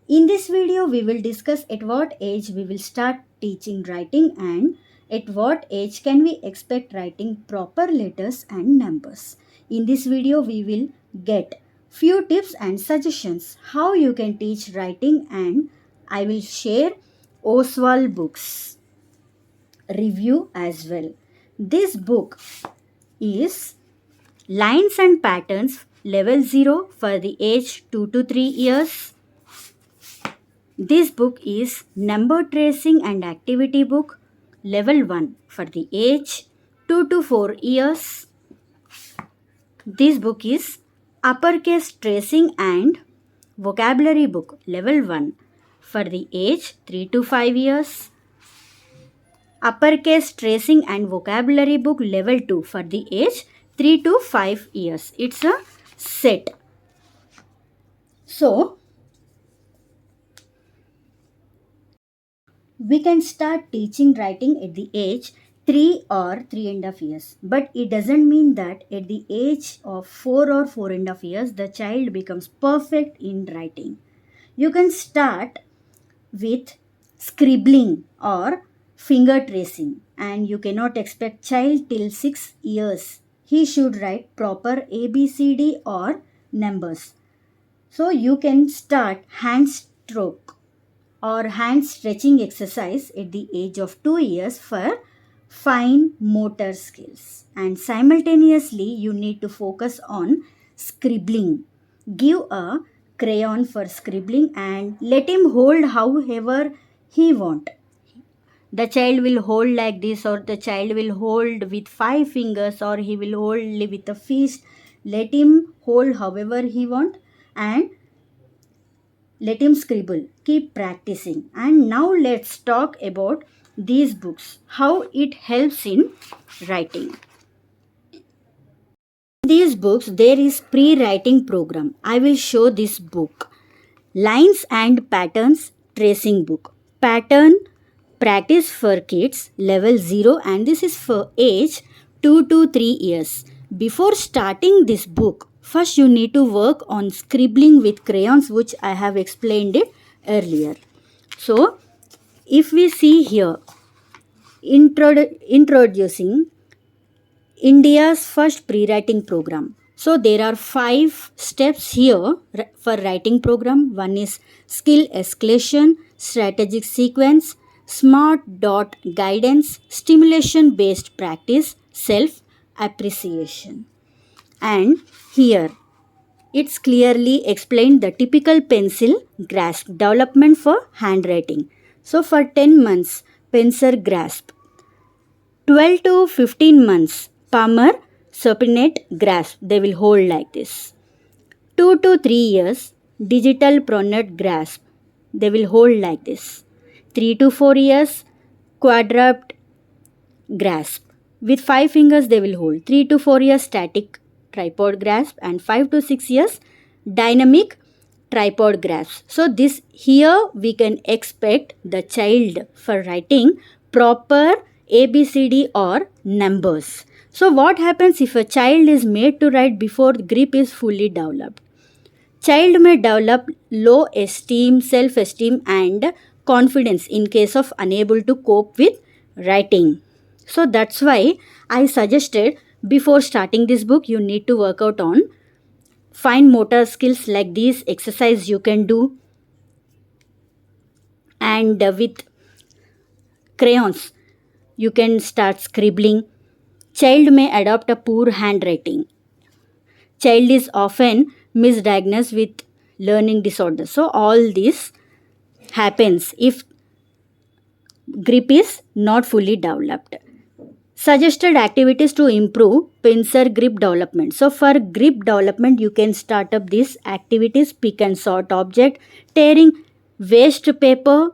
In this video, we will discuss at what age we will start teaching writing and at what age can we expect writing proper letters and numbers. In this video, we will get few tips and suggestions how you can teach writing, and I will share Oswal books review as well. This book is Lines and Patterns Level 0 for the age 2 to 3 years. This book is Number Tracing and Activity book Level 1 for the age 2 to 4 years. This book is Uppercase Tracing and Vocabulary book Level 1 for the age 3 to 5 years. Uppercase Tracing and Vocabulary book Level 2 for the age 3 to 5 years. It's a set. So, we can start teaching writing at the age 3 or 3.5 years. But it doesn't mean that at the age of 4 or 4.5 years, the child becomes perfect in writing. You can start with scribbling or finger tracing, and you cannot expect child till 6 years. He should write proper ABCD or numbers. So you can start hand stroke or hand stretching exercise at the age of 2 years for fine motor skills. And simultaneously, you need to focus on scribbling. Give a crayon for scribbling and let him hold however he want. The child will hold like this, or the child will hold with 5 fingers, or he will hold with a fist. Let him hold however he want and let him scribble. Keep practicing. And now let's talk about these books, how it helps in writing. In these books, there is pre-writing program. I will show this book. Lines and Patterns Tracing book. Pattern Practice for Kids Level 0, and this is for age 2 to 3 years. Before starting this book, first you need to work on scribbling with crayons, which I have explained it earlier. So, if we see here, introducing India's first pre-writing program. So there are 5 steps here for writing program. One is skill escalation, strategic sequence, smart dot guidance, stimulation based practice, self appreciation. And here it's clearly explained the typical pencil grasp development for handwriting. So for 10 months, pencil grasp. 12 to 15 months, palmar supinate grasp. They will hold like this. 2 to 3 years, digital pronate grasp. They will hold like this. 3 to 4 years, quadruped grasp. With 5 fingers they will hold. 3 to 4 years, static tripod grasp, and 5 to 6 years, dynamic tripod grasp. So this here we can expect the child for writing proper ABCD or numbers. So what happens if a child is made to write before grip is fully developed? Child may develop low esteem, self-esteem and confidence in case of unable to cope with writing. So that's why I suggested before starting this book, you need to work out on fine motor skills like these exercise you can do, and with crayons you can start scribbling. Child may adopt a poor handwriting. Child is often misdiagnosed with learning disorders. So all this happens if grip is not fully developed. Suggested activities to improve pencil grip development. So for grip development, you can start up these activities: pick and sort object, tearing waste paper,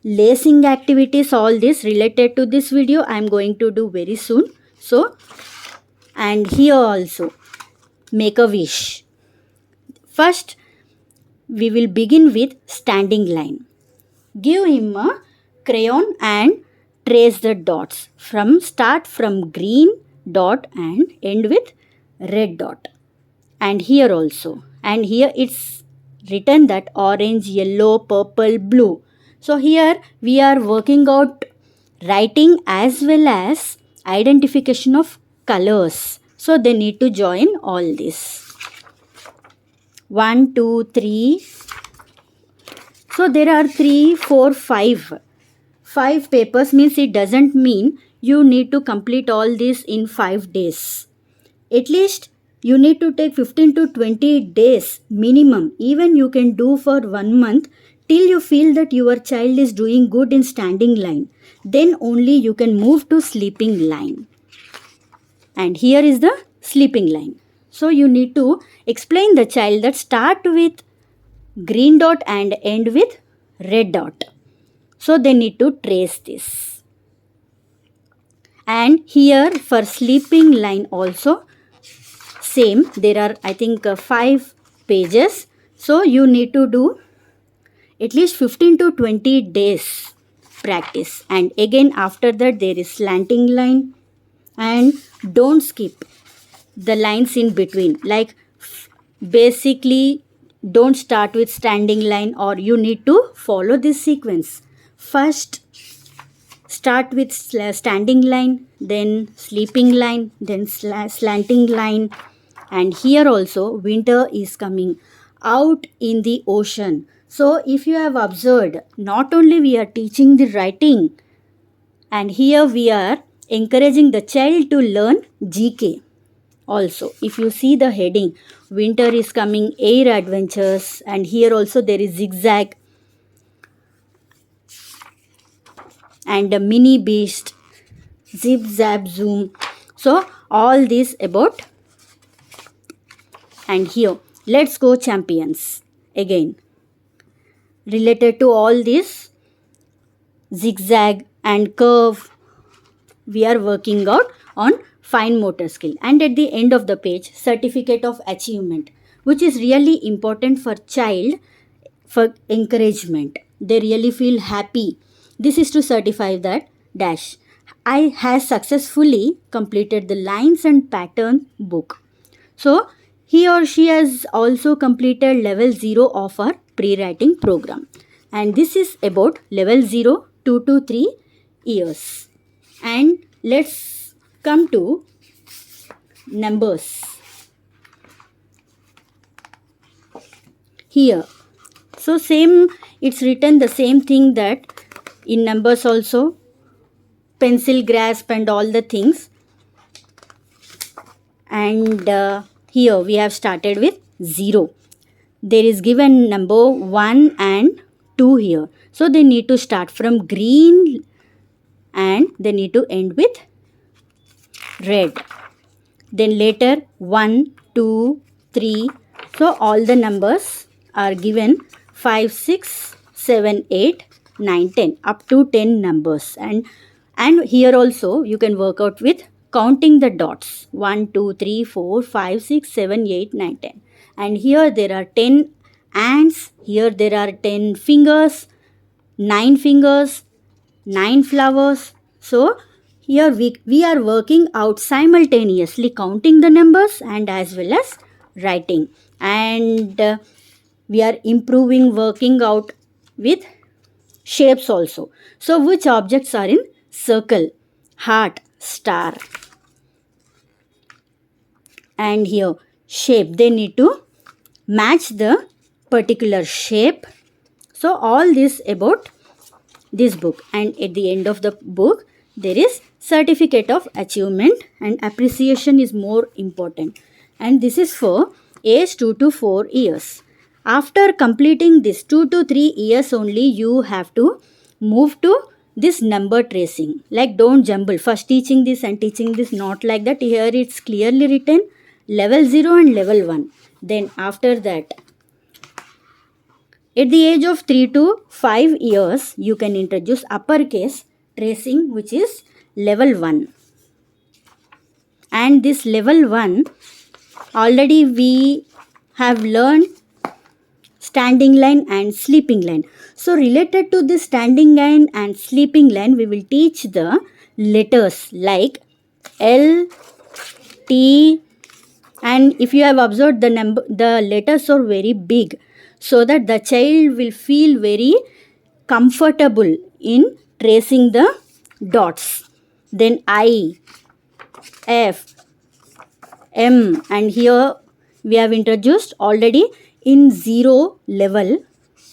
lacing activities. All this related to this video I am going to do very soon. So, and here also, make a wish. First, we will begin with standing line. Give him a crayon and trace the dots. Start from green dot and end with red dot. And here also. And here it's written that orange, yellow, purple, blue. So here we are working out writing as well as identification of colors. So they need to join all this. 1, 2, 3. So there are 3, 4, 5. 5 papers means it doesn't mean you need to complete all this in 5 days. At least you need to take 15 to 20 days minimum. Even you can do for 1 month till you feel that your child is doing good in standing line. Then only you can move to sleeping line. And here is the sleeping line. So you need to explain the child that start with green dot and end with red dot. So they need to trace this. And here for sleeping line also same. There are I think 5 pages. So you need to do at least 15 to 20 days practice. And again after that there is slanting line. And don't skip the lines in between. Like basically don't start with standing line, or you need to follow this sequence. First start with standing line, then sleeping line, then slanting line. And here also winter is coming out in the ocean. So if you have observed, not only we are teaching the writing, and here we are encouraging the child to learn GK also. If you see the heading, winter is coming, air adventures, and here also there is zigzag and a mini beast, zip zap zoom. So all this about. And here let's go champions again, related to all this zigzag and curve. We are working out on fine motor skill. And at the end of the page, certificate of achievement, which is really important for child for encouragement. They really feel happy. This is to certify that dash I has successfully completed the lines and pattern book. So he or she has also completed level 0 of our pre-writing program. And this is about level 0, 2 to 3 years. And let's come to numbers. Here. So same, it's written the same thing that in numbers also, pencil grasp and all the things. And here we have started with 0. There is given number 1 and 2 here. So they need to start from green and they need to end with red. Then later 1, 2, 3. So all the numbers are given 5, 6, 7, 8, 9, 10. Up to 10 numbers. And here also you can work out with counting the dots. 1, 2, 3, 4, 5, 6, 7, 8, 9, 10. And here there are 10 ants. Here there are 10 fingers, 9 fingers, 9 flowers. So here we are working out simultaneously counting the numbers and as well as writing. And we are improving working out with shapes also. So which objects are in circle, heart, star. And here shape, they need to match the particular shape. So all this about this book. And at the end of the book there is certificate of achievement, and appreciation is more important. And this is for age 2 to 4 years. After completing this 2 to 3 years only, you have to move to this number tracing. Like don't jumble, first teaching this and teaching this, not like that. Here it's clearly written level 0 and level 1. Then after that, at the age of 3 to 5 years, you can introduce uppercase tracing, which is level 1. And this level 1, already we have learned standing line and sleeping line. So related to this standing line and sleeping line, we will teach the letters like L, T, and if you have observed the letters are very big. so that the child will feel very comfortable in tracing the dots. Then I, F, M, and here we have introduced already in 0 level.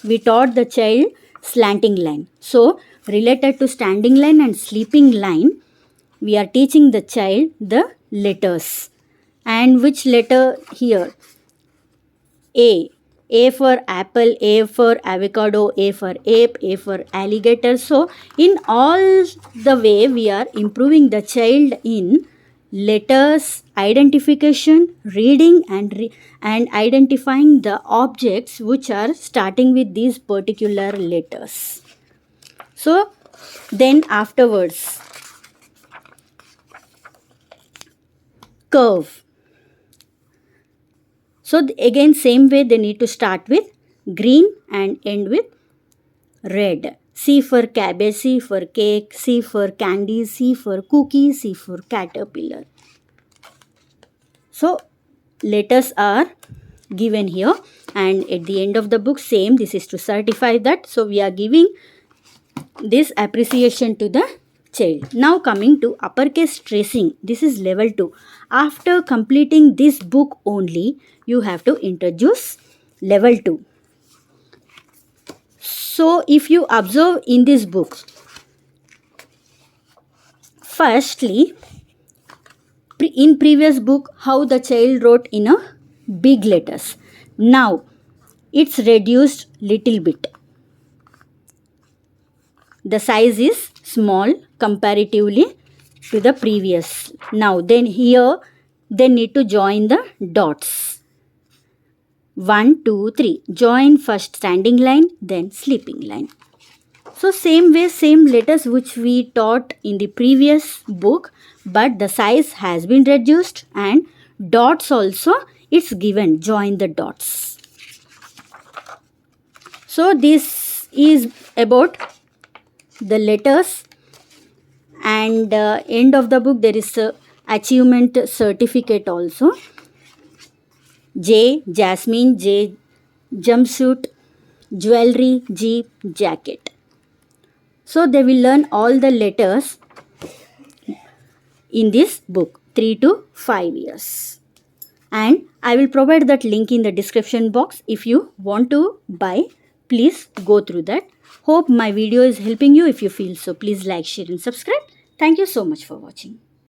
We taught the child slanting line. So, related to standing line and sleeping line, we are teaching the child the letters. And which letter here? A. A for apple, A for avocado, A for ape, A for alligator. So, in all the way, we are improving the child in letters, identification, reading, and identifying the objects which are starting with these particular letters. So, then afterwards, curve. So again, same way, they need to start with green and end with red. C for cabbage, C for cake, C for candy, C for cookie, C for caterpillar. So letters are given here, and at the end of the book, same, this is to certify that. So we are giving this appreciation to the child. Now coming to uppercase tracing, this is level 2. After completing this book only, you have to introduce level 2. So if you observe in this book, firstly, in previous book, how the child wrote in a big letters. Now it's reduced little bit. The size is small comparatively to the previous. Now then here they need to join the dots. 1, 2, 3. Join first standing line, then sleeping line. So same way, same letters which we taught in the previous book, but the size has been reduced and dots also it's given. Join the dots. So this is about the letters, and end of the book there is a achievement certificate also. J, Jasmine, J, jumpsuit, jewelry, jeep, jacket. So they will learn all the letters in this book, 3 to 5 years. And I will provide that link in the description box. If you want to buy, please go through that. Hope my video is helping you. If you feel so, please like, share and subscribe. Thank you so much for watching.